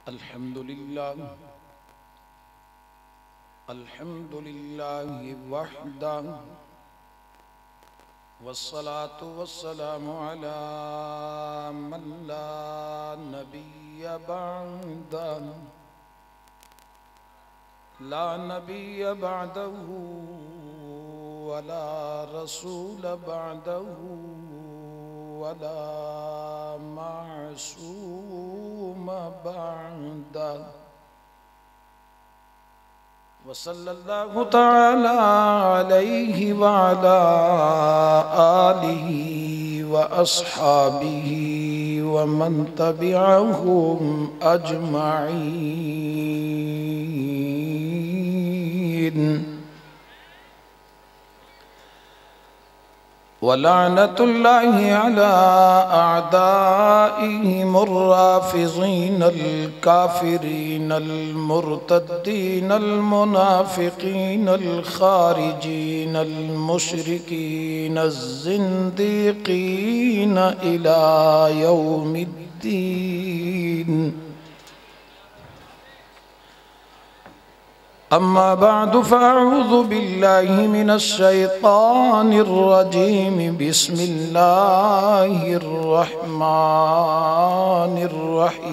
الحمد لله وحده والصلاة والسلام على من لا نبي بعده ولا رسول بعده ولا معصوم بعده وصلى الله تعالى عليه وعلى آله وأصحابه ومن تبعهم أجمعين ولعنة الله على أعدائهم الرافضين الكافرين المرتدين المنافقين الخارجين المشركين الزنديقين إلى يوم الدين. أما بعد فأعوذ بالله من الشيطان الرجيم. بسم الله الرحمن الرحيم.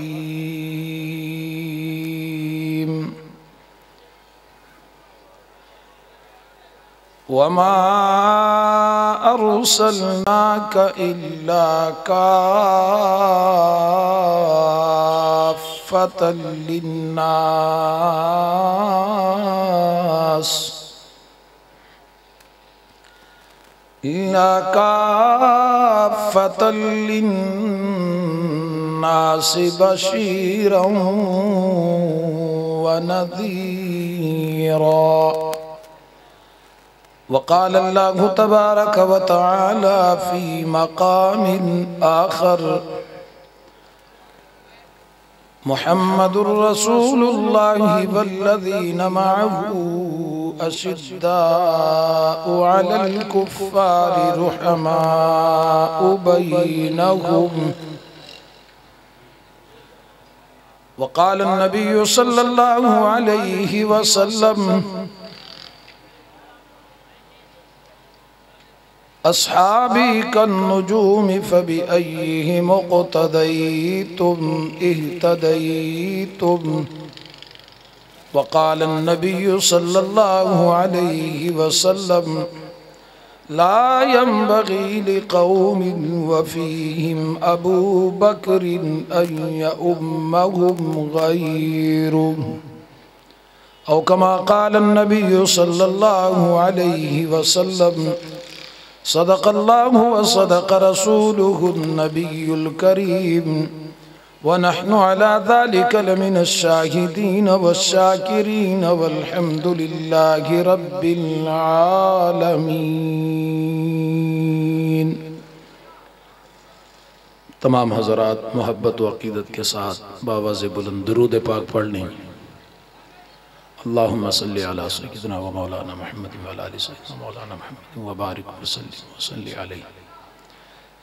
وما أرسلناك إلا كافة للناس بشيرا ونذيرا. وقال الله تبارك وتعالى في مقام آخر: محمد رسول الله والذين معه أشداء على الكفار رحماء بينهم. وقال النبي صلى الله عليه وسلم: أصحابي كالنجوم فبأيهم اقتديتم اهتديتم. وقال النبي صلى الله عليه وسلم: لا ينبغي لقوم وفيهم أبو بكر أن يؤمهم غيره، أو كما قال النبي صلى الله عليه وسلم: صدق الله وصدق رسوله النبي الكريم، ونحن على ذلك لمن الشاهدين والشاكرين، والحمد لله رب العالمين. تمام حضرات محبت و عقیدت کے ساتھ باواز بلند درود پاک پڑھنے. اللہم صلی علی سیدنا و مولانا محمد و علی سیدنا مولانا محمد و بارک وسلم وصلی علیہ.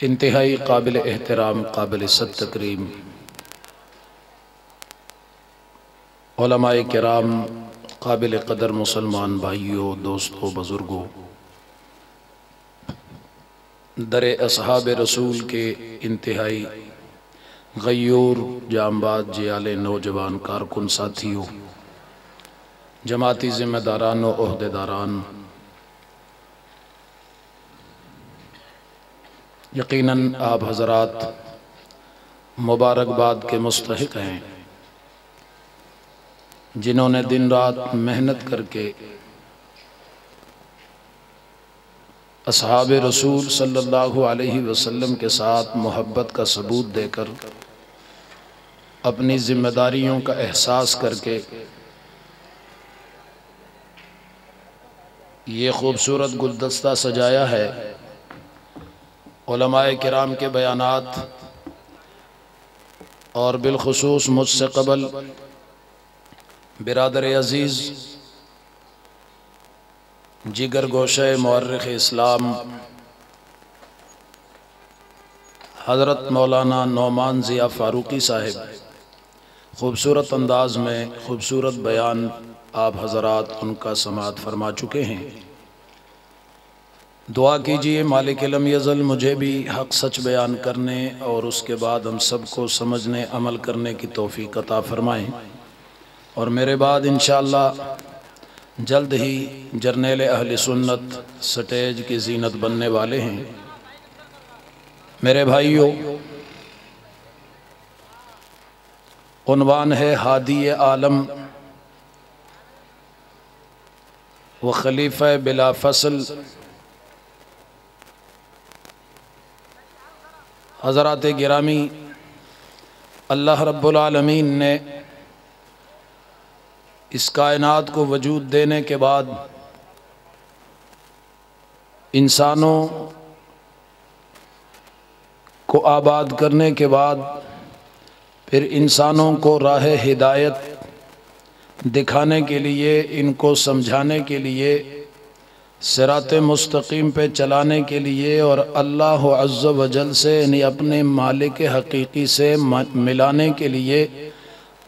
انتہائی قابل احترام، قابل صد تکریم علماء کرام، قابل قدر مسلمان بھائیوں، دوستوں، بزرگوں، در اصحاب رسول کے انتہائی غیور جانباز جیال نوجوان کارکن ساتھیوں، جماعتی ذمہ داران و عہدیداران، یقیناً آپ حضرات مبارکباد کے مستحق ہیں، جنہوں نے دن رات محنت کر کے اصحاب رسول صلی اللہ علیہ وسلم کے ساتھ محبت کا ثبوت دے کر، اپنی ذمہ داریوں کا احساس کر کے یہ خوبصورت گلدستہ سجایا ہے. علماء کرام کے بیانات اور بالخصوص مجھ سے قبل برادر عزیز جگر گوشہ مورخ اسلام حضرت مولانا نعمان ضیاء فاروقی صاحب خوبصورت انداز میں خوبصورت بیان آپ حضرات ان کا سماعت فرما چکے ہیں۔ دعا کیجئے مالک لم یزل مجھے بھی حق سچ بیان کرنے اور اس کے بعد ہم سب کو سمجھنے عمل کرنے کی توفیق عطا فرمائیں، اور میرے بعد انشاءاللہ جلد ہی جرنیل اہل سنت سٹیج کی زینت بننے والے ہیں۔ میرے بھائیوں، عنوان ہے ہادی عالم و خلیفہ بلا فصل۔ حضرات گرامی، اللہ رب العالمین نے اس کائنات کو وجود دینے کے بعد انسانوں کو آباد کرنے کے بعد پھر انسانوں کو راہ ہدایت دکھانے کے لیے، ان کو سمجھانے کے لیے، صراط مستقیم پہ چلانے کے لیے اور اللہ عز و جل سے یعنی اپنے مالک حقیقی سے ملانے کے لیے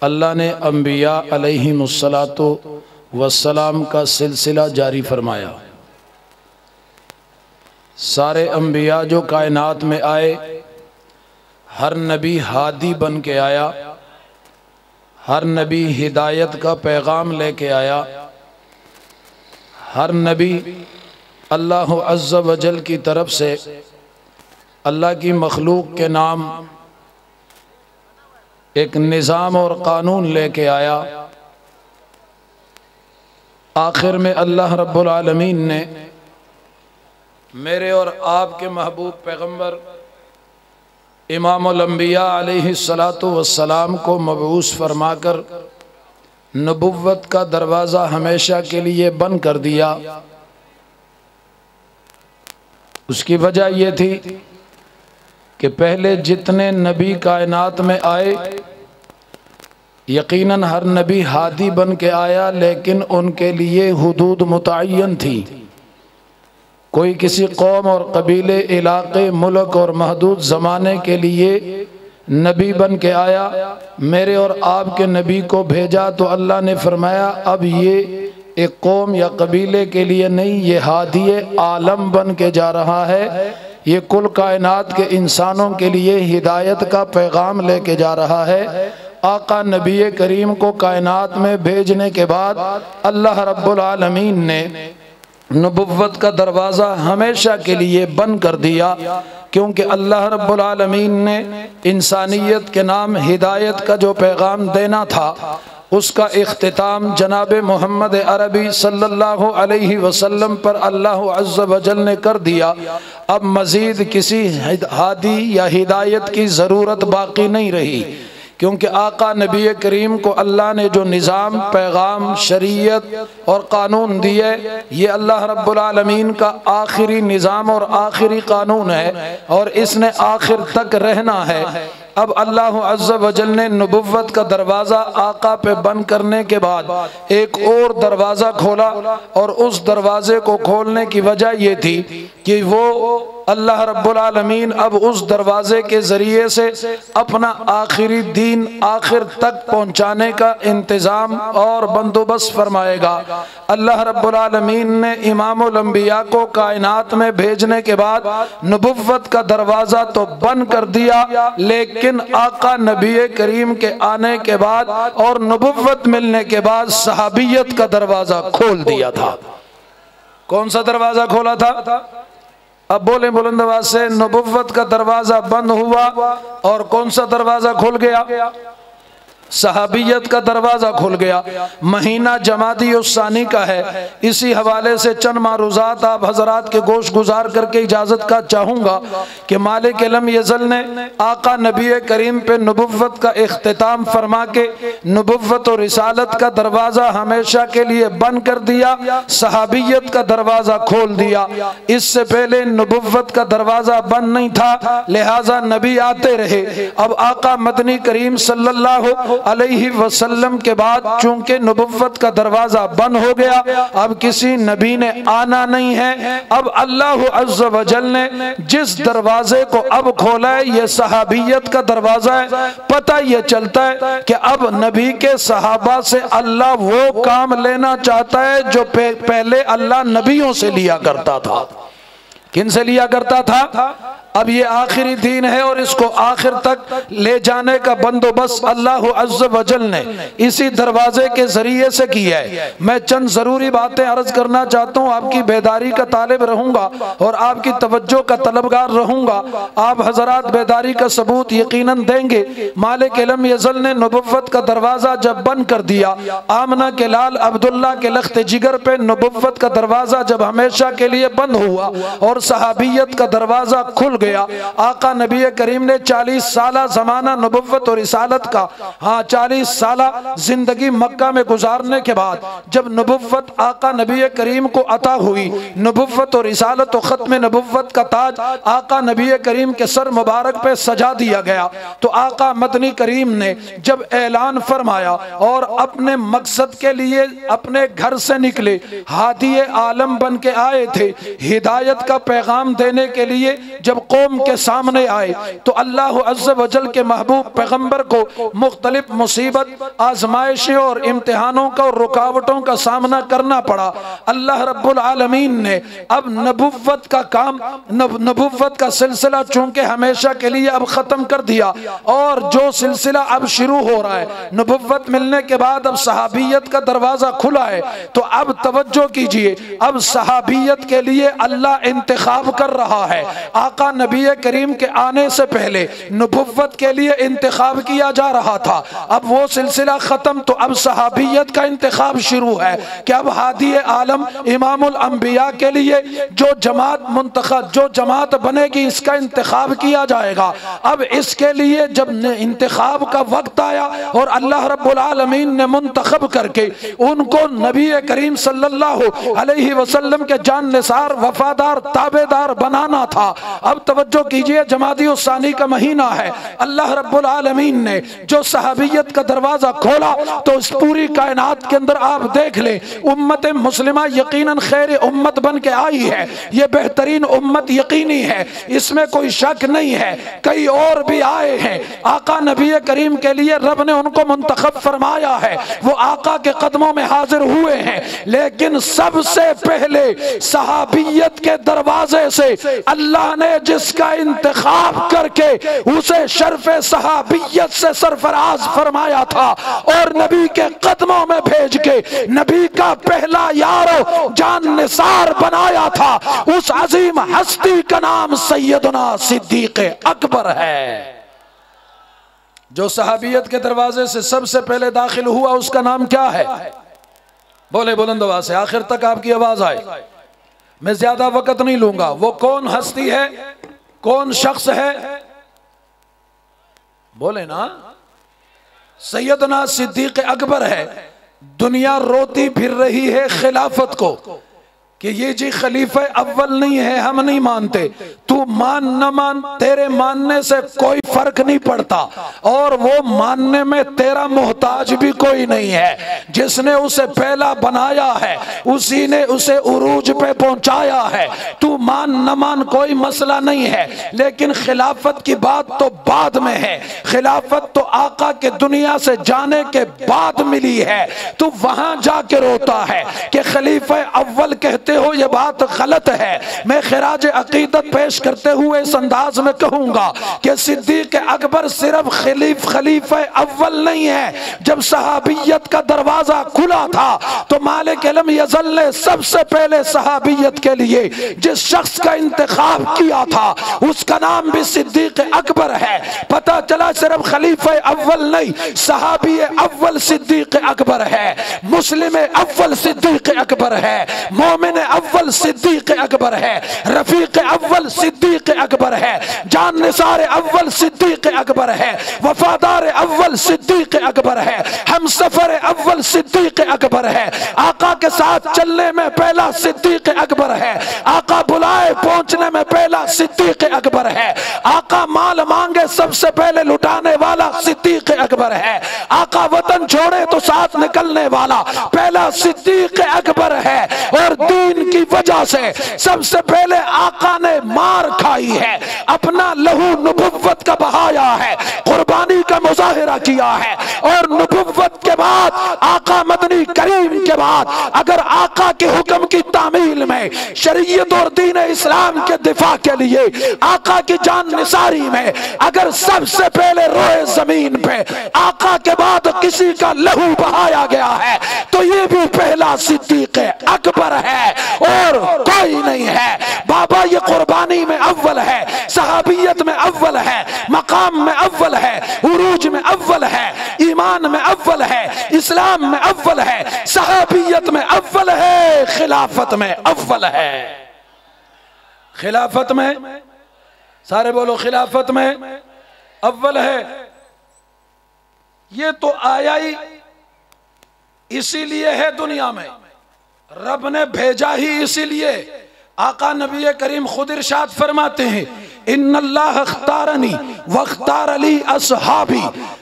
اللہ نے انبیاء علیہم السلام کا سلسلہ جاری فرمایا۔ سارے انبیاء جو کائنات میں آئے، ہر نبی ہادی بن کے آیا، ہر نبی ہدایت کا پیغام لے کے آیا، ہر نبی اللہ عز و جل کی طرف سے اللہ کی مخلوق کے نام ایک نظام اور قانون لے کے آیا۔ آخر میں اللہ رب العالمین نے میرے اور آپ کے محبوب پیغمبر امام الانبیاء علیہ السلام کو مبعوث فرما کر نبوت کا دروازہ ہمیشہ کے لیے بند کر دیا۔ اس کی وجہ یہ تھی کہ پہلے جتنے نبی کائنات میں آئے، یقیناً ہر نبی ہادی بن کے آیا، لیکن ان کے لیے حدود متعین تھی۔ کوئی کسی قوم اور قبیلے، علاقے، ملک اور محدود زمانے کے لیے نبی بن کے آیا۔ میرے اور آپ کے نبی کو بھیجا تو اللہ نے فرمایا اب یہ ایک قوم یا قبیلے کے لیے نہیں، یہ ہادی عالم بن کے جا رہا ہے، یہ کل کائنات کے انسانوں کے لیے ہدایت کا پیغام لے کے جا رہا ہے۔ آقا نبی کریم کو کائنات میں بھیجنے کے بعد اللہ رب العالمین نے نبوت کا دروازہ ہمیشہ کے لیے بند کر دیا، کیونکہ اللہ رب العالمین نے انسانیت کے نام ہدایت کا جو پیغام دینا تھا، اس کا اختتام جناب محمد عربی صلی اللہ علیہ وسلم پر اللہ عز و جل نے کر دیا۔ اب مزید کسی ہادی یا ہدایت کی ضرورت باقی نہیں رہی، کیونکہ آقا نبی کریم کو اللہ نے جو نظام، پیغام، شریعت اور قانون دیے، یہ اللہ رب العالمین کا آخری نظام اور آخری قانون ہے، اور اس نے آخر تک رہنا ہے۔ اب اللہ عز و جل نے نبوت کا دروازہ آقا پہ بند کرنے کے بعد ایک اور دروازہ کھولا، اور اس دروازے کو کھولنے کی وجہ یہ تھی کہ وہ اللہ رب العالمین اب اس دروازے کے ذریعے سے اپنا آخری دین آخر تک پہنچانے کا انتظام اور بندوبست فرمائے گا۔ اللہ رب العالمین نے امام الانبیاء کو کائنات میں بھیجنے کے بعد نبوت کا دروازہ تو بند کر دیا، لیکن آقا نبی کریم کے آنے کے بعد اور نبوت ملنے کے بعد صحابیت کا دروازہ کھول دیا تھا۔ کون سا دروازہ کھولا تھا؟ اب بولیں بلند آواز سے، نبوت کا دروازہ بند ہوا اور کون سا دروازہ کھل گیا؟ صحابیت کا دروازہ کھل گیا۔ مہینہ جمادی الثانی کا ہے، اسی حوالے سے چند معروضات آپ حضرات کے گوش گزار کر کے اجازت کا چاہوں گا کہ مالک لم یزل نے آقا نبی کریم پہ نبوت کا اختتام فرما کے نبوت و رسالت کا دروازہ ہمیشہ کے لیے بند کر دیا، صحابیت کا دروازہ کھول دیا۔ اس سے پہلے نبوت کا دروازہ بند نہیں تھا، لہٰذا نبی آتے رہے۔ اب آقا مدنی کریم صلی اللہ علیہ وسلم کے بعد چونکہ نبوت کا دروازہ بند ہو گیا، اب کسی نبی نے آنا نہیں ہے۔ اب اللہ عز و جل نے جس دروازے کو اب کھولا ہے یہ صحابیت کا دروازہ ہے۔ پتہ یہ چلتا ہے کہ اب نبی کے صحابہ سے اللہ وہ کام لینا چاہتا ہے جو پہلے اللہ نبیوں سے لیا کرتا تھا۔ کن سے لیا کرتا تھا؟ اب یہ آخری دین ہے اور اس کو آخر تک لے جانے کا بندوبست اللہ عز و جل نے اسی دروازے کے ذریعے سے کیا ہے۔ میں چند ضروری باتیں عرض کرنا چاہتا ہوں، آپ کی بیداری کا طالب رہوں گا اور آپ کی توجہ کا طلبگار رہوں گا۔ آپ حضرات بیداری کا ثبوت یقیناً دیں گے۔ مالک لم یزل نے نبوت کا دروازہ جب بند کر دیا، آمنہ کے لال عبداللہ کے لخت جگر پہ نبوت کا دروازہ جب ہمیشہ کے لیے بند ہوا اور صحابیت کا دروازہ کھل گیا، آقا نبی کریم نے 40 سالہ زمانہ نبوت اور رسالت کا 40 سالہ زندگی مکہ میں گزارنے کے بعد جب نبوت آقا نبی کریم کو عطا ہوئی، نبوت اور رسالت و ختم نبوت کا تاج آقا نبی کریم کے سر مبارک پہ سجا دیا گیا، تو آقا مدنی کریم نے جب اعلان فرمایا اور اپنے مقصد کے لیے اپنے گھر سے نکلے، ہادی عالم بن کے آئے تھے، ہدایت کا پیغام دینے کے لیے جب قوم کے سامنے آئے تو اللہ عز و جل کے محبوب پیغمبر کو مختلف مصیبت، آزمائشیں اور امتحانوں کا اور رکاوٹوں کا سامنا کرنا پڑا۔ اللہ رب العالمین نے اب نبوت کا کام، نبوت کا سلسلہ چونکہ ہمیشہ کے لیے اب ختم کر دیا اور جو سلسلہ اب شروع ہو رہا ہے، نبوت ملنے کے بعد اب صحابیت کا دروازہ کھلا ہے، تو اب توجہ کیجئے، اب صحابیت کے لیے اللہ انتخاب کر رہا ہے۔ آقا نبی کریم کے آنے سے پہلے نبوت کے لیے انتخاب کیا جا رہا تھا، اب وہ سلسلہ ختم تو اب صحابیت کا انتخاب شروع ہے کہ اب ہادی عالم امام الانبیاء کے لیے جو جماعت منتخب، جو جماعت بنے گی اس کا انتخاب کیا جائے گا۔ اب اس کے لیے جب انتخاب کا وقت آیا اور اللہ رب العالمین نے منتخب کر کے ان کو نبی کریم صلی اللہ علیہ وسلم کے جان نثار، وفادار، تابعدار بنانا تھا۔ اب توجہ کیجئے، جمادی الثانی کا مہینہ ہے، اللہ رب العالمین نے جو صحابیت کا دروازہ کھولا تو اس پوری کائنات کے اندر آپ دیکھ لیں، امت مسلمہ یقیناً خیر امت بن کے آئی ہے، یہ بہترین امت یقینی ہے، اس میں کوئی شک نہیں ہے۔ کئی اور بھی آئے ہیں، آقا نبی کریم کے لیے رب نے ان کو منتخب فرمایا ہے، وہ آقا کے قدموں میں حاضر ہوئے ہیں، لیکن سب سے پہلے صحابیت کے دروازے سے اللہ نے جس کا انتخاب کر کے اسے شرف صحابیت سے سرفراز فرمایا تھا اور نبی کے قدموں میں بھیج کے نبی کا پہلا یارو جان نثار بنایا تھا، اس عظیم ہستی کا نام سیدنا صدیق اکبر ہے۔ جو صحابیت کے دروازے سے سب سے پہلے داخل ہوا اس کا نام کیا ہے؟ بولے بلند آواز سے، آخر تک آپ کی آواز آئے، میں زیادہ وقت نہیں لوں گا۔ وہ کون ہستی ہے، کون شخص ہے؟ بولے نا، سیدنا صدیق اکبر ہے۔ دنیا روتی پھر رہی ہے خلافت کو کہ یہ جی خلیفہ اول نہیں ہے، ہم نہیں مانتے، تو مان نہ مان، تیرے ماننے سے کوئی فرق نہیں پڑتا اور وہ ماننے میں تیرا محتاج بھی کوئی نہیں ہے۔ جس نے اسے پہلا بنایا ہے اسی نے اسے عروج پہ پہنچایا ہے، تو مان نہ مان کوئی مسئلہ نہیں ہے، لیکن خلافت کی بات تو بعد میں ہے۔ خلافت تو آقا کے دنیا سے جانے کے بعد ملی ہے، تو وہاں جا کے روتا ہے کہ خلیفہ اول کہتے ہو، یہ بات غلط ہے۔ میں خراج عقیدت پیش کرتے ہوئے اس انداز میں کہوں گا کہ صدیق اکبر صرف خلیفہ اول نہیں ہے۔ جب صحابیت کا دروازہ کھلا تھا تو مالک لم یزل نے سب سے پہلے صحابیت کے لیے جس شخص کا انتخاب کیا تھا اس کا نام بھی صدیق اکبر ہے۔ پتہ چلا صرف خلیفہ اول نہیں، صحابی اول صدیق اکبر ہے، مسلم اول صدیق اکبر ہے، مومن اول صدیق اکبر ہے، رفیق اول صدیق اکبر ہے، جان نثار اول صدیق اکبر ہے، وفادار اول صدیق اکبر ہے، ہم سفر اول صدیق اکبر ہے، آقا کے ساتھ چلنے میں پہلا صدیق اکبر ہے، آقا بلائے پہنچنے میں پہلا صدیق اکبر ہے، آقا مال مانگے سب سے پہلے لٹانے والا صدیق اکبر ہے، آقا وطن چھوڑے تو ساتھ نکلنے والا پہلا صدیق اکبر ہے، اور دین کی وجہ سے سب سے پہلے آقا نے مار کھائی ہے، اپنا لہو نبوت کا بہایا ہے، قربانی کا مظاہرہ کیا ہے، اور نبوت کے بعد آقا مدنی کریم کے بعد اگر آقا کے حکم کی تعمیل میں، شریعت اور دین اسلام کے دفاع کے لیے، آقا کی جان نثاری میں اگر سب سے پہلے روئے زمین پہ آقا کے بعد کسی کا لہو بہایا گیا ہے تو یہ بھی پہلا صدیق اکبر ہے اور کوئی نہیں ہے۔ بابا یہ قربانی میں اول ہے، صحابیت میں اول ہے، مقام میں اول ہے، عروج میں اول ہے، ایمان میں اول ہے، اسلام میں اول ہے، صحابیت میں اول ہے، خلافت میں اول ہے۔ خلافت میں سارے بولو، خلافت میں اول ہے۔ یہ تو آیا ہی اسی لیے ہے دنیا میں، رب نے بھیجا ہی اسی لیے۔ آقا نبی کریم خود ارشاد فرماتے ہیں ان اللہ اختارنی واختار لی اصحابی،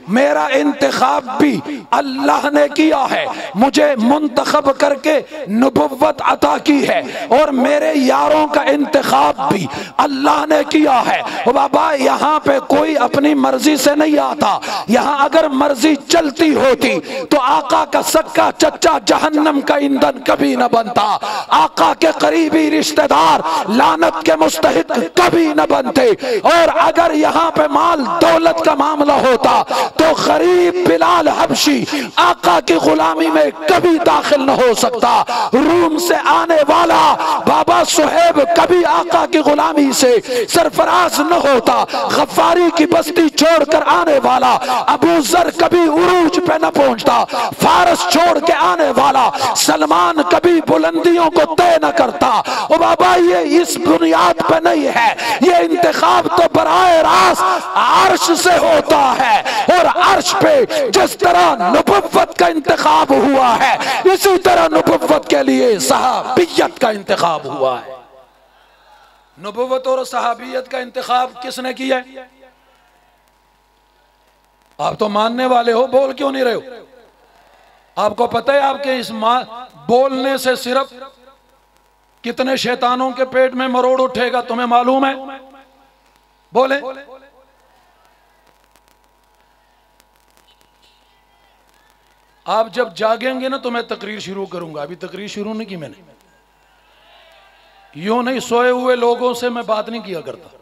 میرا انتخاب بھی اللہ نے کیا ہے، مجھے منتخب کر کے نبوت عطا کی ہے، اور میرے یاروں کا انتخاب بھی اللہ نے کیا ہے۔ بابا یہاں پہ کوئی اپنی مرضی سے نہیں آتا، یہاں اگر مرضی چلتی ہوتی تو آقا کا سکا چچا جہنم کا ایندھن کبھی نہ بنتا، آقا کے قریبی رشتہ دار لعنت کے مستحق کبھی نہ بنتے، اور اگر یہاں پہ مال دولت کا معاملہ ہوتا تو غریب بلال حبشی آقا کی غلامی میں کبھی داخل نہ ہو سکتا، روم سے آنے والا بابا صہیب کبھی آقا کی غلامی سے سرفراز نہ ہوتا، غفاری کی بستی چھوڑ کر آنے والا ابو ذر کبھی عروج پہ نہ پہنچتا، فارس چھوڑ کے آنے والا سلمان کبھی بلندیوں کو طے نہ کرتا۔ او بابا یہ اس بنیاد پہ نہیں ہے، یہ انتخاب تو براہ راست عرش سے ہوتا ہے، اور عرش پہ جس طرح نبوت کا انتخاب ہوا ہے اسی طرح نبوت کے لیے صحابیت کا انتخاب ہوا ہے۔ نبوت اور صحابیت کا انتخاب کس نے کیا ہے؟ آپ تو ماننے والے ہو، بول کیوں نہیں رہے ہو؟ آپ کو پتہ ہے آپ کے اس بولنے سے صرف کتنے شیطانوں کے پیٹ میں مروڑ اٹھے گا تمہیں معلوم ہے؟ بولیں۔ آپ جب جاگیں گے نا تو میں تقریر شروع کروں گا، ابھی تقریر شروع نہیں کی میں نے، یوں نہیں سوئے ہوئے لوگوں سے میں بات نہیں کیا کرتا،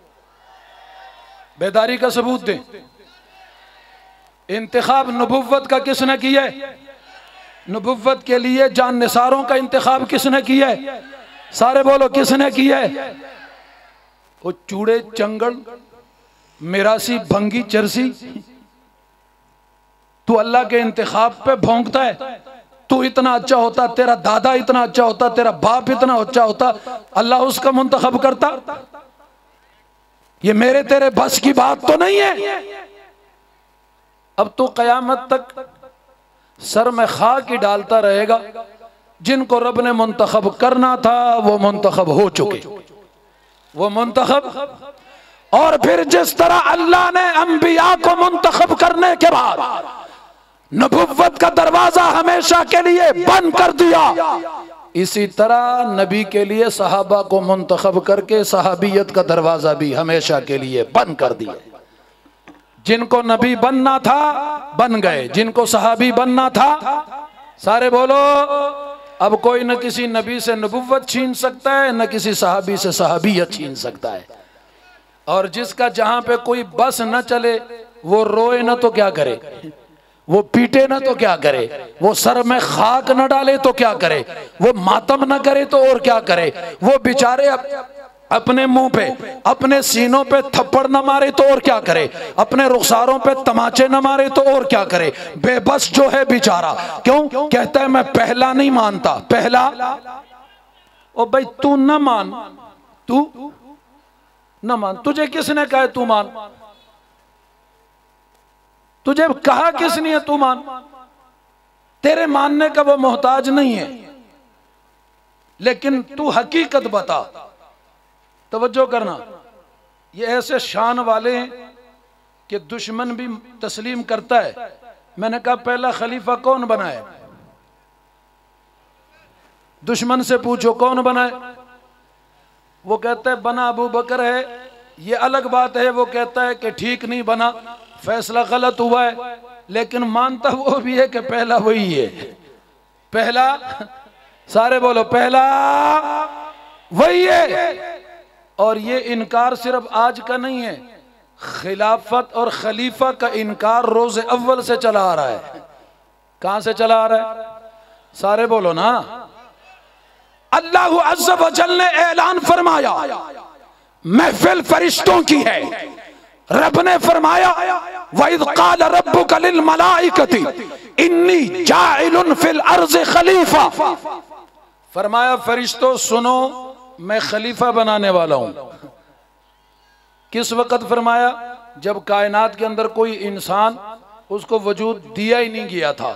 بیداری کا ثبوت دیں۔ انتخاب نبوت کا کس نے کیا ہے؟ نبوت کے لیے جان نثاروں کا انتخاب کس نے کیا ہے؟ سارے بولو کس نے کیا ہے؟ وہ چوڑے چنگڑ میراسی بھنگی چرسی، تو اللہ کے انتخاب پہ بھونکتا ہے؟ تو اتنا اچھا ہوتا، تیرا دادا اتنا اچھا ہوتا، تیرا باپ اتنا اچھا ہوتا، اللہ اس کا منتخب کرتا؟ یہ میرے تیرے بس کی بات تو نہیں ہے۔ اب تو قیامت تک سر میں خاک ہی ڈالتا رہے گا، جن کو رب نے منتخب کرنا تھا وہ منتخب ہو چکے، وہ منتخب۔ اور پھر جس طرح اللہ نے انبیاء کو منتخب کرنے کے بعد نبوت کا دروازہ ہمیشہ کے لیے بند کر دیا، اسی طرح نبی کے لیے صحابہ کو منتخب کر کے صحابیت کا دروازہ بھی ہمیشہ کے لیے بند کر دیا۔ جن کو نبی بننا تھا بن گئے، جن کو صحابی بننا تھا، سارے بولو، اب کوئی نہ کسی نبی سے نبوت چھین سکتا ہے، نہ کسی صحابی سے صحابیت چھین سکتا ہے۔ اور جس کا جہاں پہ کوئی بس نہ چلے وہ روئے نہ تو کیا کرے، وہ پیٹے نہ تو کیا کرے، وہ سر میں خاک نہ ڈالے تو کیا کرے، وہ ماتم نہ کرے تو اور کیا کرے، وہ بیچارے اپنے منہ پہ اپنے سینوں پہ تھپڑ نہ مارے تو اور کیا کرے، اپنے رخساروں پہ تماچے نہ مارے تو اور کیا کرے۔ بے بس جو ہے بیچارہ، کیوں؟ کہتا ہے میں پہلا نہیں مانتا، پہلا او بھائی تو نہ مان، تو نہ مان، تجھے کس نے کہا ہے تو مان؟ تجھے کہا کس نے ہے تو مان؟ تیرے ماننے کا وہ محتاج نہیں ہے، لیکن تو حقیقت بتا۔ توجہ کرنا، یہ ایسے شان والے ہیں کہ دشمن بھی تسلیم کرتا ہے۔ میں نے کہا پہلا خلیفہ کون بنا ہے؟ دشمن سے پوچھو کون بنا ہے؟ وہ کہتا ہے بنا ابو بکر ہے۔ یہ الگ بات ہے، وہ کہتا ہے کہ ٹھیک نہیں بنا، فیصلہ غلط ہوا ہے، لیکن مانتا وہ بھی ہے کہ پہلا وہی ہے۔ پہلا، سارے بولو پہلا وہی ہے۔ اور یہ انکار صرف آج کا نہیں ہے، خلافت اور خلیفہ کا انکار روز اول سے چلا آ رہا ہے۔ کہاں سے چلا آ رہا ہے؟ سارے بولو نا۔ اللہ عز و جل نے اعلان فرمایا، محفل فرشتوں کی ہے۔ رب نے فرمایا وَإِذْ قَالَ رَبُّكَ لِلْمَلَائِكَةِ إِنِّي جَاعِلٌ فِي الْأَرْضِ خَلِيفَةً، فرمایا فرشتوں سنو میں خلیفہ بنانے والا ہوں۔ کس وقت فرمایا؟ جب کائنات کے اندر کوئی انسان اس کو وجود دیا ہی نہیں گیا تھا،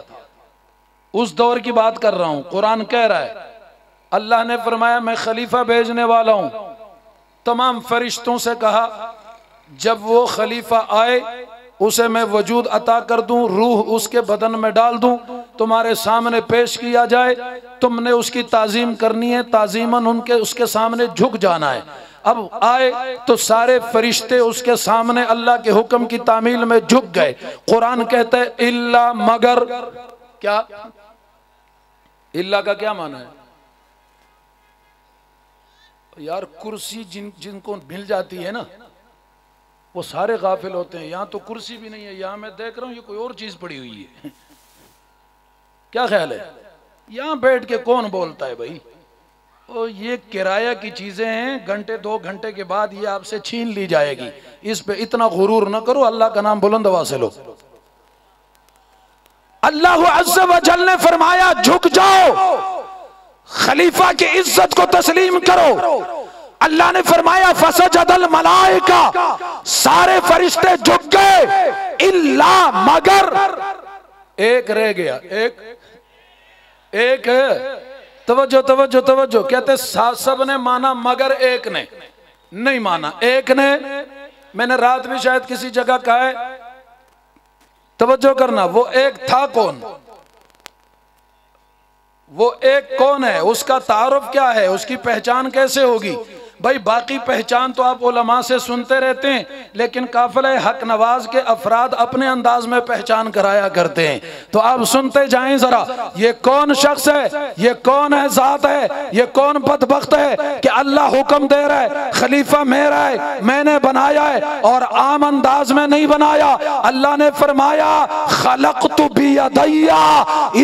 اس دور کی بات کر رہا ہوں، قرآن کہہ رہا ہے۔ اللہ نے فرمایا میں خلیفہ بھیجنے والا ہوں۔ تمام فرشتوں سے کہا جب وہ خلیفہ آئے اسے میں وجود عطا کر دوں، روح اس کے بدن میں ڈال دوں، تمہارے سامنے پیش کیا جائے، تم نے اس کی تعظیم کرنی ہے، تعظیماً اس کے سامنے جھک جانا ہے۔ اب آئے تو سارے فرشتے اس کے سامنے اللہ کے حکم کی تعمیل میں جھک گئے۔ قرآن کہتا ہے الا مگر، کیا اللہ کا کیا معنی ہے؟ یار کرسی جن کو مل جاتی ہے نا وہ سارے غافل ہوتے ہیں۔ یہاں تو کرسی بھی نہیں ہے، یہاں میں دیکھ رہا ہوں یہ کوئی اور چیز پڑی ہوئی ہے۔ کیا خیال ہے؟ یہاں بیٹھ کے کون بولتا ہے بھائی؟ یہ کرایہ کی چیزیں ہیں، گھنٹے دو گھنٹے کے بعد یہ آپ سے چھین لی جائے گی، اس پہ اتنا غرور نہ کرو، اللہ کا نام بلند آواز سے لو۔ اللہ عز و جل نے فرمایا جھک جاؤ، خلیفہ کی عزت کو تسلیم کرو۔ اللہ نے فرمایا فسجد الملائکہ، سارے فرشتے جھک گئے، الا مگر ایک رہ گیا۔ ایک توجہ توجہ توجہ، کہتے سب نے مانا مگر ایک نے نہیں مانا۔ ایک نے، میں نے رات بھی شاید کسی جگہ کہا ہے، توجہ کرنا، وہ ایک تھا کون؟ وہ ایک کون ہے؟ اس کا تعارف کیا ہے؟ اس کی پہچان کیسے ہوگی؟ بھائی باقی پہچان تو آپ علماء سے سنتے رہتے ہیں، لیکن قافلہ حق نواز کے افراد اپنے انداز میں پہچان کرایا کرتے ہیں، تو آپ سنتے جائیں ذرا، یہ کون شخص ہے، یہ کون ہے ذات ہے، یہ کون بدبخت ہے کہ اللہ حکم دے رہا ہے خلیفہ میرا ہے، میں نے بنایا ہے، اور عام انداز میں نہیں بنایا۔ اللہ نے فرمایا خلقت بیدی،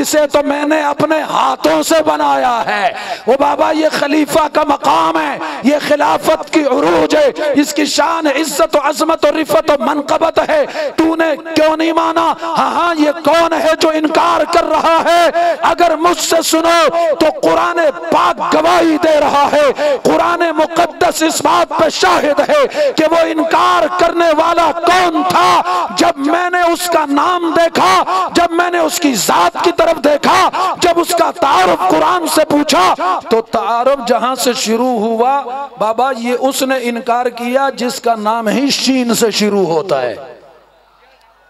اسے تو میں نے اپنے ہاتھوں سے بنایا ہے۔ وہ بابا یہ خلیفہ کا مقام ہے، یہ خلافت کی عروج ہے، اس کی شان عزت و عظمت و رفت و منقبت ہے۔ تو نے کیوں نہیں مانا؟ ہاں یہ کون ہے جو انکار کر رہا ہے؟ اگر مجھ سے سنو تو قرآن پاک گواہی دے رہا ہے، قرآن مقدس اس بات پہ شاہد ہے کہ وہ انکار کرنے والا کون تھا۔ جب میں نے اس کا نام دیکھا، جب میں نے اس کی ذات کی طرف دیکھا، جب اس کا تعارف قرآن سے پوچھا، تو تعارف جہاں سے شروع ہوا بابا یہ اس نے انکار کیا جس کا نام ہی شین سے شروع ہوتا ہے۔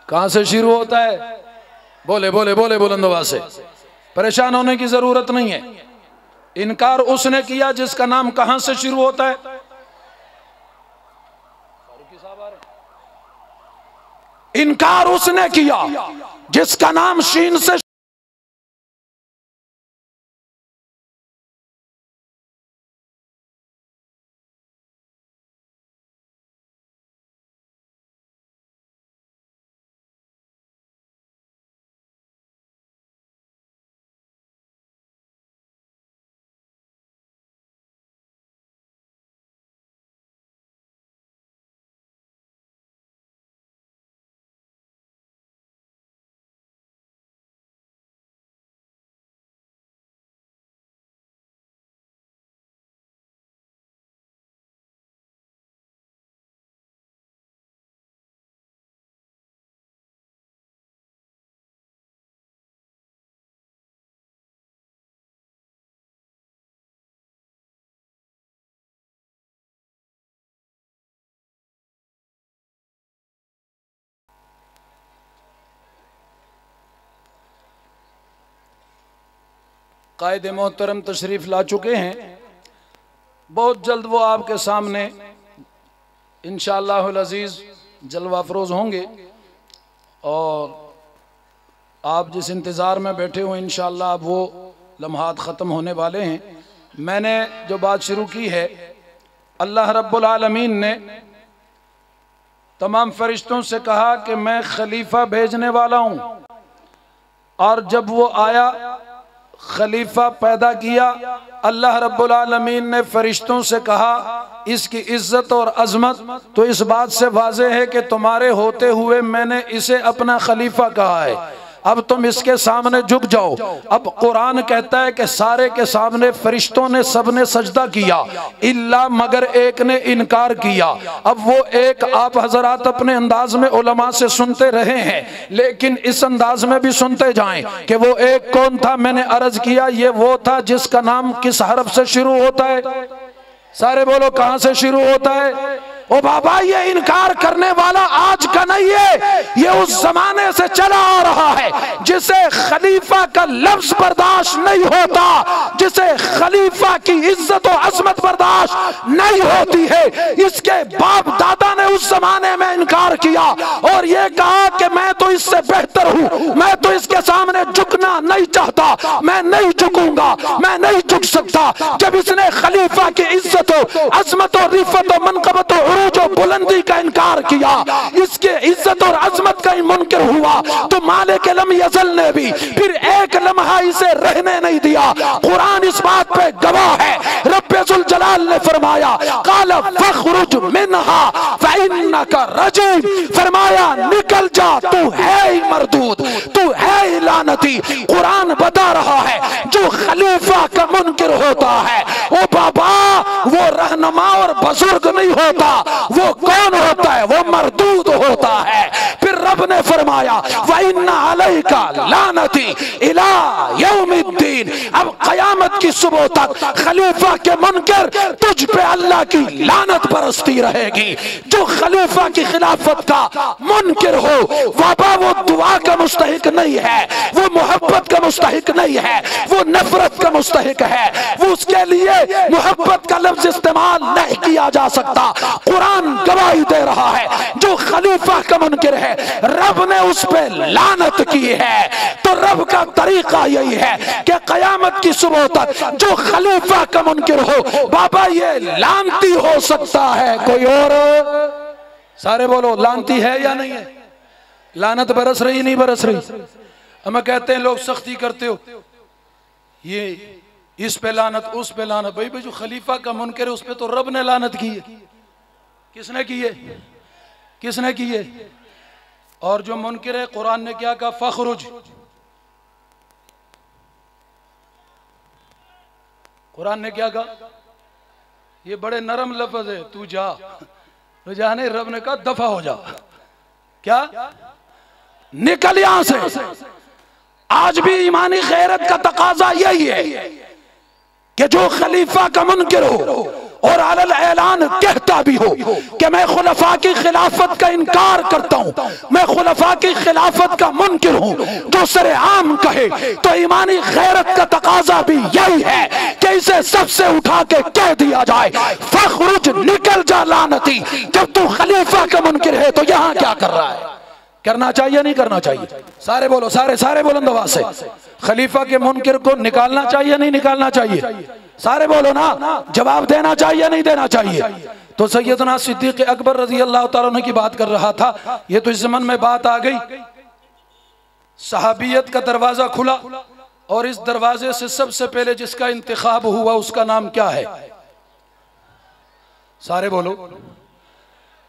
کہاں سے شروع ہوتا ہے؟ بولے بولے بولے بلند آواز سے، پریشان ہونے کی ضرورت نہیں ہے۔ انکار اس نے کیا جس کا نام کہاں سے شروع ہوتا ہے؟ انکار اس نے کیا جس کا نام شین سے قائد محترم تشریف لا چکے ہیں، بہت جلد وہ آپ کے سامنے انشاءاللہ العزیز جلوہ افروز ہوں گے، اور آپ جس انتظار میں بیٹھے ہوئے انشاءاللہ اب وہ لمحات ختم ہونے والے ہیں۔ میں نے جو بات شروع کی ہے، اللہ رب العالمین نے تمام فرشتوں سے کہا کہ میں خلیفہ بھیجنے والا ہوں، اور جب وہ آیا خلیفہ پیدا کیا، اللہ رب العالمین نے فرشتوں سے کہا اس کی عزت اور عظمت تو اس بات سے واضح ہے کہ تمہارے ہوتے ہوئے میں نے اسے اپنا خلیفہ کہا ہے، اب تم اس کے سامنے جھک جاؤ۔ اب قرآن کہتا ہے کہ سارے کے سامنے فرشتوں نے سب نے سجدہ کیا الا مگر ایک نے انکار کیا۔ اب وہ ایک آپ حضرات اپنے انداز میں علماء سے سنتے رہے ہیں، لیکن اس انداز میں بھی سنتے جائیں کہ وہ ایک کون تھا۔ میں نے عرض کیا یہ وہ تھا جس کا نام کس حرف سے شروع ہوتا ہے؟ سارے بولو کہاں سے شروع ہوتا ہے؟ او بابا یہ انکار کرنے والا آج کا نہیں ہے، یہ اس زمانے سے چلا آ رہا ہے جسے خلیفہ کا لفظ برداشت نہیں ہوتا، جسے خلیفہ کی عزت و عظمت برداشت نہیں ہوتی ہے۔ اس کے باپ دادا نے اس زمانے میں انکار کیا اور یہ کہا کہ میں تو اس سے بہتر ہوں، میں تو اس کے سامنے جھکنا نہیں چاہتا، میں نہیں جھکوں گا، میں نہیں جھک سکتا۔ جب اس نے خلیفہ کی عزت و عظمت و رفعت و منقبت و عروج و بلندی کا انکار کیا، اس کے عزت اور عظمت کا منکر ہوا، تو مالک لم یزل نے بھی پھر ایک لمحہ اسے رہنے نہیں دیا۔ قرآن اس بات پہ گواہ ہے، رب ذوالجلال نے فرمایا قال فاخرج منها فإنك رجیم، فرمایا نکل جا، تو ہے ہی مردود، تو ہے ہی لعنتی۔ قرآن بتا رہا ہے جو خلیفہ کا منکر ہوتا ہے او بابا وہ رہنما اور بزرگ نہیں ہوتا، وہ کون ہوتا ہے؟ وہ مردود ہوتا ہے۔ پھر رب نے فرمایا وَإِنَّ عَلَيْكَ لَعْنَتِي إِلَىٰ يَوْمِ الدِّينِ، اب قیامت کی صبح تک خلیفہ کے منکر تجھ پہ اللہ کی لعنت برستی رہے گی۔ جو خلیفہ کی خلافت کا منکر ہو بابا وہ دعا کا مستحق نہیں ہے، وہ محبت کا مستحق نہیں ہے، وہ نفرت کا مستحق ہے، وہ اس کے لیے محبت کا لفظ استعمال نہیں کیا جا سکتا۔ قرآن گواہی دے رہا ہے جو خلیفہ کا منکر ہے رب نے اس پہ لعنت کی ہے۔ تو رب کا طریقہ یہی ہے کہ قیامت کی صبح تک جو خلیفہ کا منکر ہو بابا یہ لعنتی ہو سکتا ہے، کوئی اور؟ سارے بولو لعنتی ہے یا نہیں ہے؟ لعنت برس رہی نہیں برس رہی؟ ہمیں کہتے ہیں لوگ سختی کرتے ہو، یہ اس پہ لعنت اس پہ لعنت، بھائی جو خلیفہ کا منکر ہے اس پہ تو رب نے لعنت کی ہے۔ کس نے کی ہے؟ کس نے کی ہے؟ اور جو منکر ہے قرآن نے کیا کہا؟ فخرج۔ قرآن نے کیا کہا؟ یہ بڑے نرم لفظ ہے، تو جا، تو جانے رب نے کہا دفع ہو جا۔ کیا؟ نکل یہاں سے۔ آج بھی ایمانی غیرت کا تقاضا یہی ہے کہ جو خلیفہ کا منکر ہو اور علی الاعلان کہتا بھی ہو کہ میں خلفاء کی خلافت کا انکار کرتا ہوں، میں خلفاء کی خلافت کا منکر ہوں، جو سر عام کہے تو ایمانی غیرت کا تقاضا بھی یہی ہے کہ اسے سب سے اٹھا کے کہہ دیا جائے فخرج، نکل جا لعنتی۔ جب تو خلیفہ کا منکر ہے تو یہاں کیا کر رہا ہے؟ کرنا چاہیے نہیں کرنا چاہیے؟ سارے بولو، سارے بلند آواز سے، خلیفہ کے منکر کو نکالنا چاہیے نہیں نکالنا چاہیے؟ سارے بولو نا، جواب دینا چاہیے نہیں دینا چاہیے؟ تو سیدنا صدیق اکبر رضی اللہ تعالیٰ عنہ کی بات کر رہا تھا، یہ تو اس زمن میں بات آ گئی، صحابیت کا دروازہ کھلا اور اس دروازے سے سب سے پہلے جس کا انتخاب ہوا اس کا نام کیا ہے؟ سارے بولو۔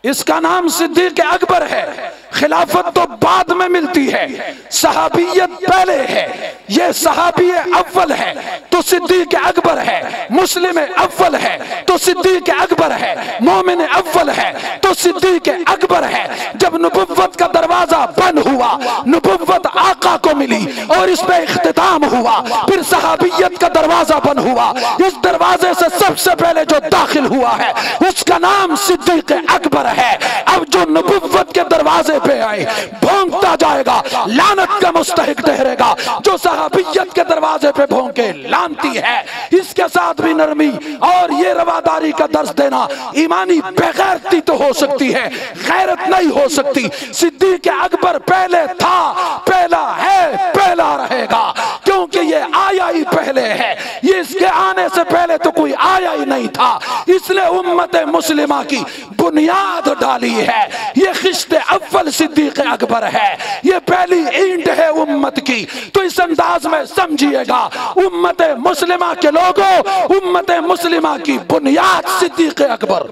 اس کا نام صدیق اکبر ہے۔ خلافت تو بعد میں ملتی ہے، صحابیت پہلے ہے۔ یہ صحابی اول ہے تو صدیق اکبر ہے، مسلم اول ہے تو صدیق اکبر ہے، مومن اول ہے تو صدیق اکبر ہے۔ جب نبوت کا دروازہ بند ہوا، نبوت آقا کو ملی اور اس پہ اختتام ہوا، پھر صحابیت کا دروازہ بند ہوا۔ اس دروازے سے سب سے پہلے جو داخل ہوا ہے اس کا نام صدیق اکبر ہے۔ ہے، اب جو نبوت کے دروازے پہ آئے بھونکتا جائے گا لعنت کا مستحق ٹھہرے گا، جو صحابیت کے دروازے پہ بھونکے لعنتی ہے۔ اس کے ساتھ بھی نرمی اور یہ رواداری کا درس دینا، ایمانی بغیرتی تو ہو سکتی ہے، غیرت نہیں ہو سکتی۔ صدیق اکبر پہلے تھا، پہلا ہے، پہلا رہے گا، کیونکہ یہ آیا ہی پہلے ہے، یہ اس کے آنے سے پہلے تو کوئی آیا ہی نہیں تھا، اس لیے امت مسلمہ کی بنیاد ڈالی ہے۔ یہ خشت اول صدیق اکبر ہے، یہ پہلی اینٹ ہے امت کی۔ تو اس انداز میں سمجھیے گا، امت مسلمہ کے لوگوں، امت مسلمہ کی بنیاد صدیق اکبر۔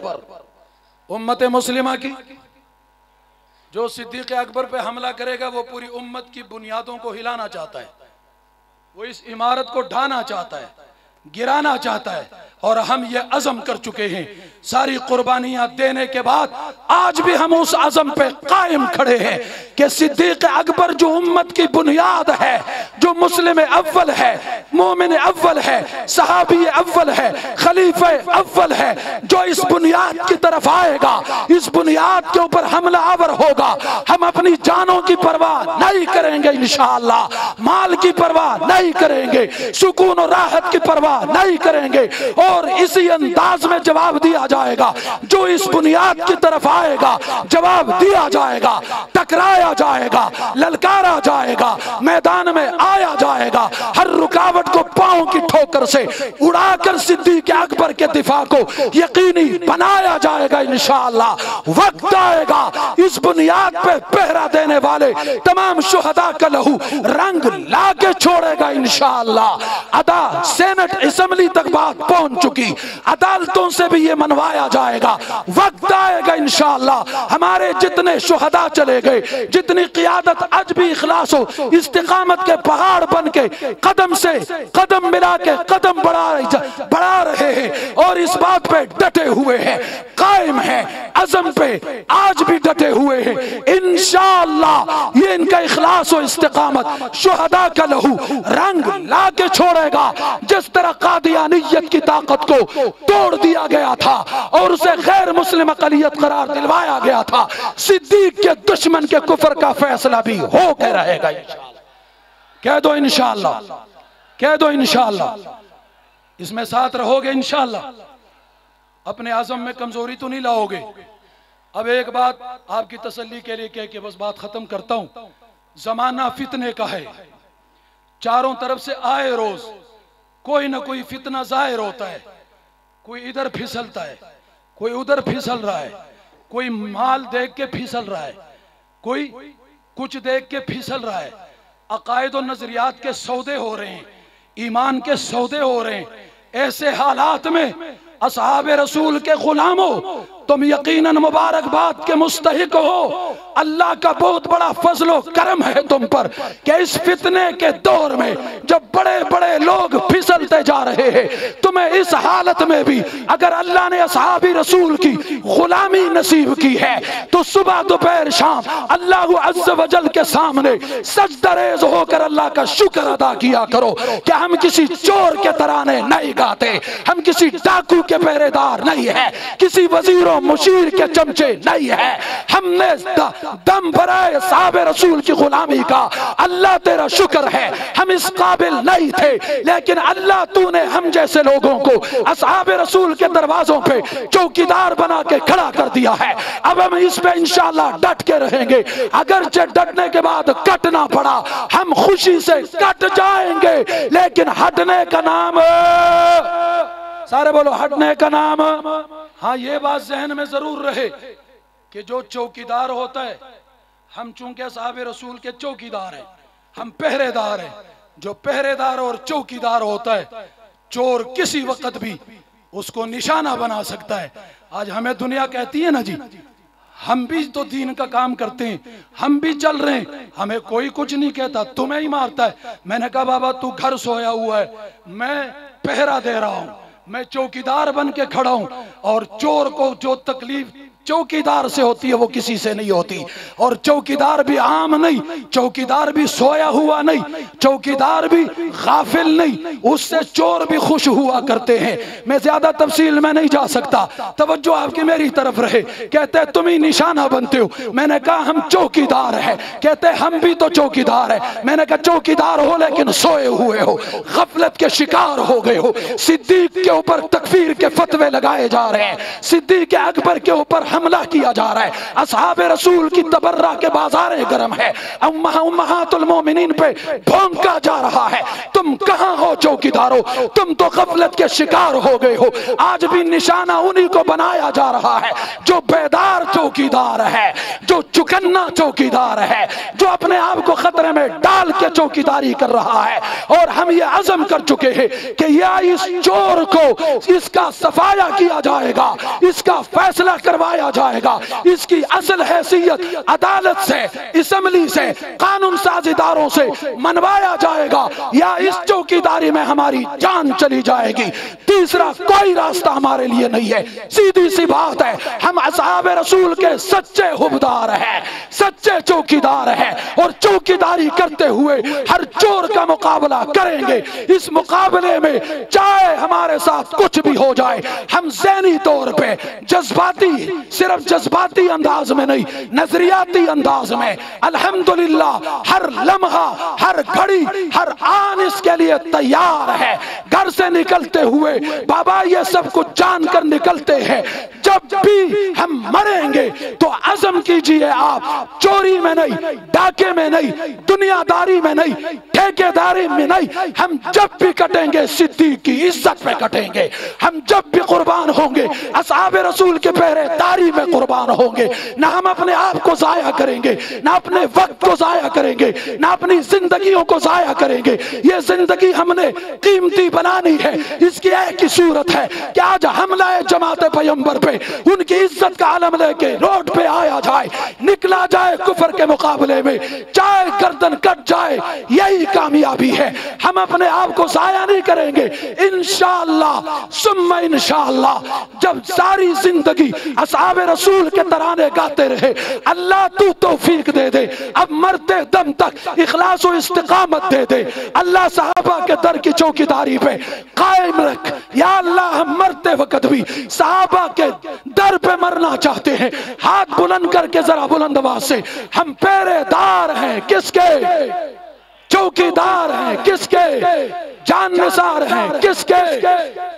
امت مسلمہ کی جو صدیق اکبر پہ حملہ کرے گا وہ پوری امت کی بنیادوں کو ہلانا چاہتا ہے، وہ اس عمارت کو ڈھانا چاہتا ہے، گرانا چاہتا ہے، اور ہم یہ عزم کر چکے ہیں۔ ساری قربانیاں دینے کے بعد آج بھی ہم اس عزم پہ قائم کھڑے ہیں کہ صدیق اکبر جو امت کی بنیاد ہے، جو مسلم اول ہے، مومن اول ہے، صحابی اول ہے، خلیفہ اول ہے، جو اس بنیاد کی طرف آئے گا، اس بنیاد کے اوپر حملہ آور ہوگا، ہم اپنی جانوں کی پرواہ نہیں کریں گے انشاءاللہ، مال کی پرواہ نہیں کریں گے، سکون و راحت کی پرواہ نہیں کریں گے، اور اسی انداز میں جواب دیا جائے گا۔ جو اس بنیاد کی طرف آئے گا جواب دیا جائے گا، ٹکرایا جائے گا، للکارا جائے گا، میدان میں آیا جائے گا، ہر رکاوٹ کو پاؤں کی ٹھوکر سے اڑا کر صدیق اکبر کے دفاع کو یقینی بنایا جائے گا انشاءاللہ۔ وقت آئے گا اس بنیاد پہ پہرا دینے والے تمام شہداء کا لہو رنگ لا کے چھوڑے گا انشاءاللہ۔ ادا سینٹ اسمبلی تک بات پہنچ چکی، عدالتوں سے بھی یہ منوایا جائے گا۔ وقت آئے گا انشاءاللہ، ہمارے جتنے شہداء چلے گئے، جتنی قیادت آج بھی اخلاص و استقامت کے پہاڑ بن کے قدم سے قدم ملا کے قدم بڑھا رہے ہیں اور اس بات پہ ڈٹے ہوئے ہیں، قائم ہیں، عزم پہ آج بھی ڈٹے ہوئے ہیں، انشاءاللہ یہ ان کا اخلاص و استقامت شہداء کا لہو رنگ لا کے چھوڑے گا۔ جس طرح قادیانیت کی طاقت کو توڑ دیا گیا تھا اور اسے غیر مسلم اقلیت قرار دلوایا گیا تھا، صدیق کے دشمن کے کفر کا فیصلہ بھی ہو کے رہے گا انشاءاللہ۔ کہہ دو انشاءاللہ، کہہ دو انشاءاللہ، اس میں ساتھ رہو گے انشاءاللہ، اپنے عزم میں کمزوری تو نہیں لاؤ گے۔ اب ایک بات آپ کی تسلی کے لیے کہہ کے بس بات ختم کرتا ہوں، زمانہ فتنے کا ہے، چاروں طرف سے آئے روز کوئی نہ کوئی فتنہ ظاہر ہوتا ہے، کوئی ادھر پھسلتا ہے، کوئی ادھر پھسل رہا ہے، کوئی مال دیکھ کے پھسل رہا ہے، کوئی کچھ دیکھ کے پھسل رہا ہے، عقائد و نظریات کے سودے ہو رہے ہیں، ایمان کے سودے ہو رہے ہیں۔ ایسے حالات میں اصحاب رسول کے غلاموں، تم یقیناً مبارکباد کے مستحق ہو، اللہ کا بہت بڑا فضل و کرم ہے تم پر کہ اس فتنے کے دور میں جب بڑے بڑے لوگ پھسلتے جا رہے ہیں، تمہیں اس حالت میں بھی اگر اللہ نے اصحاب رسول کی غلامی نصیب کی ہے تو صبح دوپہر شام اللہ عز و جل کے سامنے سجدہ ریز ہو کر اللہ کا شکر ادا کیا کرو کہ ہم کسی چور کے ترانے نہیں گاتے، ہم کسی ڈاکو کے پہرے دار نہیں ہے، کسی وزیر و مشیر کے چمچے نہیں ہے، ہم نے دم بھرائے صحابہ رسول کی غلامی کا، اللہ تیرا شکر ہے، ہم اس قابل نہیں تھے لیکن اللہ تو نے ہم جیسے لوگوں کو اصحاب رسول کے دروازوں پہ چوکیدار بنا کے کھڑا کر دیا ہے۔ اب ہم اس پہ انشاءاللہ ڈٹ کے رہیں گے، اگرچہ ڈٹنے کے بعد کٹنا پڑا ہم خوشی سے کٹ جائیں گے، لیکن ہٹنے کا نام، سارے بولو ہٹنے کا نام۔ ہاں یہ بات ذہن میں ضرور رہے کہ جو چوکیدار ہوتا ہے، ہم چونکہ اصحاب رسول کے چوکیدار ہیں، ہم پہرے دار ہیں، جو پہرے دار اور چوکیدار ہوتا ہے چور کسی وقت بھی اس کو نشانہ بنا سکتا ہے۔ آج ہمیں دنیا کہتی ہے نا جی ہم بھی تو دین کا کام کرتے ہیں، ہم بھی چل رہے ہیں، ہمیں کوئی کچھ نہیں کہتا، تمہیں ہی مارتا ہے۔ میں نے کہا بابا تو گھر سویا ہوا ہے، میں پہرا دے رہا ہوں، میں چوکیدار بن کے کھڑا ہوں، اور چور کو جو تکلیف چوکیدار سے ہوتی ہے، وہ کسی سے نہیں ہوتی. اور چوکیدار بھی عام نہیں، چوکیدار بھی سویا ہوا نہیں، چوکیدار بھی غافل نہیں، اس سے چور بھی خوش ہوا کرتے ہیں. میں زیادہ تفصیل میں نہیں جا سکتا، توجہ آپ کی میری طرف رہے. کہتے ہیں تم ہی نشانہ بنتے ہو. میں نے کہا ہم چوکیدار ہیں. کہتے ہیں ہم بھی تو چوکیدار ہیں. میں نے کہا چوکیدار ہو لیکن سوئے ہوئے ہو، غفلت کے شکار ہو گئے ہو. صدیق کے اوپر تکفیر کے فتوے لگائے جا رہے ہیں، صدیق اکبر کے اوپر حملہ کیا جا رہا ہے، اصحاب رسول کی تبرہ کے بازاریں گرم ہے، امہات المومنین پہ بھونکا جا رہا ہے. تم کہاں ہو چوکیدارو؟ تم تو غفلت کے شکار ہو گئے ہو. آج بھی نشانہ انہی کو بنایا جا رہا ہے جو بیدار چوکیدار ہے، جو چکنا چوکیدار ہے، جو اپنے آپ کو خطرے میں ڈال کے چوکیداری کر رہا ہے. اور ہم یہ عزم کر چکے ہیں کہ یا اس چور کو اس کا صفایا کیا جائے گا، اس کا فیصلہ کروایا جائے گا، اس کی اصل حیثیت عدالت سے، اسمبلی سے، قانون ساز اداروں سے منوایا جائے گا، یا اس چوکیداری میں ہماری جان چلی جائے گی. تیسرا کوئی راستہ ہمارے لیے نہیں ہے. سیدھی سی بات ہے، ہم اصحاب رسول کے سچے حبدار ہیں، سچے چوکیدار ہیں، اور چوکیداری کرتے ہوئے ہر چور کا مقابلہ کریں گے. اس مقابلے میں چاہے ہمارے ساتھ کچھ بھی ہو جائے، ہم ذہنی طور پہ جذباتی، صرف جذباتی انداز میں نہیں، نظریاتی انداز میں الحمدللہ ہر لمحہ، ہر گھڑی، ہر آن اس کے لیے تیار ہے. گھر سے نکلتے ہوئے بابا یہ سب کچھ جان کر نکلتے ہیں، جب بھی ہم مریں گے تو عزم کیجئے آپ، چوری میں نہیں، ڈاکے میں نہیں، دنیا داری میں نہیں، ٹھیکے داری میں نہیں. ہم جب بھی کٹیں گے صدیق کی عزت پہ کٹیں گے. ہم جب بھی قربان ہوں گے اصحاب رسول کے پہرے داری میں قربان ہوں گے. نہ ہم اپنے آپ کو ضائع کریں گے، نہ اپنے وقت کو ضائع کریں گے، نہ اپنی زندگیوں کو ضائع کریں گے. یہ زندگی ہم نے قیمتی بنانی ہے. اس کی ایک ہی صورت ہے کہ آج حملہ جماعت پیغمبر پہ ان کی عزت کا علم لے کے روڈ پہ آیا جائے، نکلا جائے کفر کے مقابلے میں، چاہے گردن کٹ جائے. یہی کامیابی ہے. ہم اپنے آپ کو ضائع نہیں کریں گے. انشاءاللہ ثم انشاءاللہ جب ساری زندگی اصحاب رسول کے ترانے گاتے رہے، اللہ تو توفیق دے دے، اب مرتے دم تک اخلاص و استقامت دے دے. اللہ صحابہ کے در کی چوکیداری پہ قائم رکھ. یا اللہ ہم مرتے وقت بھی صحابہ کے در پہ مرنا چاہتے ہیں. ہاتھ بلند کر کے ذرا بلند آواز سے، ہم پہرے دار ہیں کس کے؟ چوکیدار ہیں کس کے؟ جان نثار ہیں کس کے؟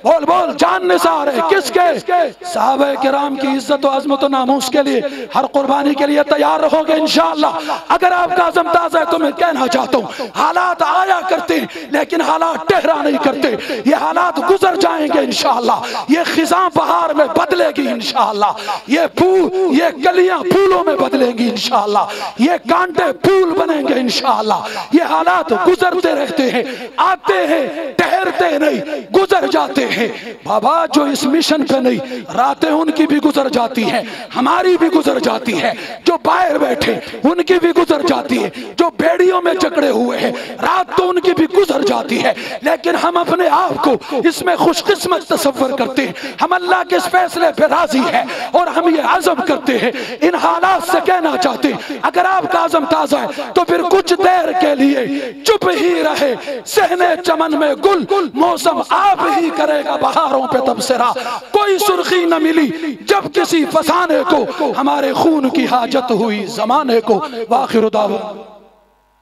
بول بول، جان نثار ہیں کس کے؟ صحابہ کرام کی عزت و عظمت و ناموس کے لیے ہر قربانی کے لیے تیار رہو گے انشاءاللہ. اگر آپ کا عزم تازہ ہے تو میں کہنا چاہتا ہوں، حالات آیا کرتے لیکن حالات ٹہرا نہیں کرتے. یہ حالات گزر جائیں گے انشاءاللہ. یہ خزاں بہار میں بدلے گی انشاءاللہ. یہ کلیاں پھولوں میں بدلیں گی انشاءاللہ. یہ کانٹے پھول بنیں گے انشاءاللہ. یہ حالات گزرتے رہتے ہیں، آتے ہیں، ٹھہرتے نہیں، گزر جاتے ہیں. بابا جو اس مشن پہ نہیں، راتیں ان کی بھی گزر جاتی ہیں، ہماری بھی گزر جاتی ہے. جو باہر بیٹھے ان کی بھی گزر جاتی ہے. جو بیڑیوں میں جکڑے ہوئے ہیں رات تو ان کی بھی گزر جاتی ہے. لیکن ہم اپنے آپ کو اس میں خوش قسمت تصور کرتے ہیں. ہم اللہ کے اس فیصلے پہ راضی ہیں اور ہم یہ عزم کرتے ہیں. ان حالات سے کہنا چاہتے ہیں اگر آپ کا عزم تازہ ہے تو پھر کچھ دیر کے لیے چپ ہی رہے. صحنے چمن میں گل، موسم آپ ہی کرے گا بہاروں پہ تبصرہ. کوئی سرخی نہ ملی جب کسی فسانے کو، ہمارے خون کی حاجت ہوئی زمانے کو. وآخر دعوانا